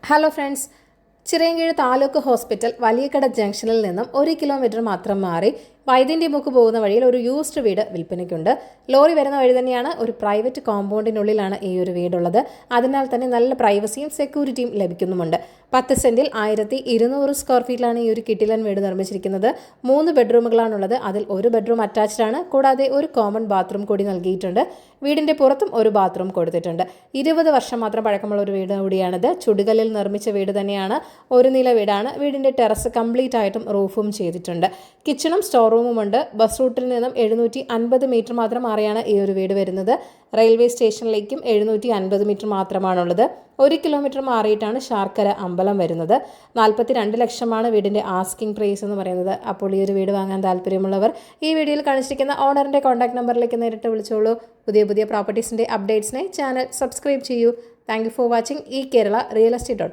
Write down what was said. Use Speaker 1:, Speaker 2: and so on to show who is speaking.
Speaker 1: Hello friends, Chirayinkeezhu taluk hospital Valiyakada ജംഗ്ഷനിൽ നിന്നും 1 kilometre മാത്രം മാറി വൈദ്യൻ്റെ മുക്ക് പോകുന്ന വഴിയിൽ ഒരു യൂസ്ഡ് വീട് വിൽപ്പനയ്ക്കുണ്ട്. ലോറി വരുന്ന വഴി തന്നെയാണ്. ഒരു പ്രൈവറ്റ് കോമ്പൗണ്ടിനുള്ളിലാണ് ഈ ഒരു വീടുള്ളത്. അതിനാൽ തന്നെ നല്ല പ്രൈവസിയും സെക്യൂരിറ്റിയും ലഭിക്കുന്നുമുണ്ട്. 10 സെന്റിൽ 1200 സ്ക്വയർ ഫീറ്റിലാണ് ഈ ഒരു കിടിലൻ വീട് നിർമ്മിച്ചിരിക്കുന്നത്. 3 ബെഡ്റൂമുകളാണുള്ളത്. അതിൽ ഒരു ബെഡ്റൂം അറ്റാച്ച്ഡ് ആണ്. കൂടാതെ ഒരു കോമൺ ബാത്റൂം കൂടി നൽകിയിട്ടുണ്ട്. വീടിന്റെ പുറത്തും ഒരു ബാത്റൂം കൊടുത്തിട്ടുണ്ട്. 20 വർഷം മാത്രം പഴക്കമുള്ള ഒരു വീട് കൂടിയാണിത്. ചുടുകല്ലിൽ നിർമ്മിച്ച വീട് തന്നെയാണ്. ഒരു നില വീടാണ്. വീടിന്റെ ടെറസ് കംപ്ലീറ്റ് ആയിട്ടും റൂഫും ചെയ്തിട്ടുണ്ട്. കിച്ചണും സ്റ്റോർ റൂമുമുണ്ട്. ബസ് റൂട്ടിൽ നിന്നും 750 മീറ്റർ മാത്രം മാറിയാണ് ഈ ഒരു വീട് വരുന്നത്. റെയിൽവേ സ്റ്റേഷനിലേക്കും 750 മീറ്റർ മാത്രമാണുള്ളത്. 1 കിലോമീറ്റർ മാറിയിട്ടാണ് ശാർക്കര അമ്പലം വരുന്നത്. 42 ലക്ഷമാണ് വീടിന്റെ ആസ്കിംഗ് പ്രൈസ് എന്ന് പറയുന്നത്. അപ്പോൾ ഈ ഒരു വീട് വാങ്ങാൻ താല്പര്യമുള്ളവർ ഈ വീഡിയോയിൽ കാണിച്ചിരിക്കുന്ന ഓണറിന്റെ കോൺടാക്ട് നമ്പറിലേക്ക് നേരിട്ട് വിളിച്ചോളൂ. പുതിയ പ്രോപ്പർട്ടീസിന്റെ അപ്ഡേറ്റ്സിനായി ചാനൽ സബ്സ്ക്രൈബ് ചെയ്യൂ. Thank you for watching. ഈ കേരള റിയൽ എസ്റ്റേറ്റ്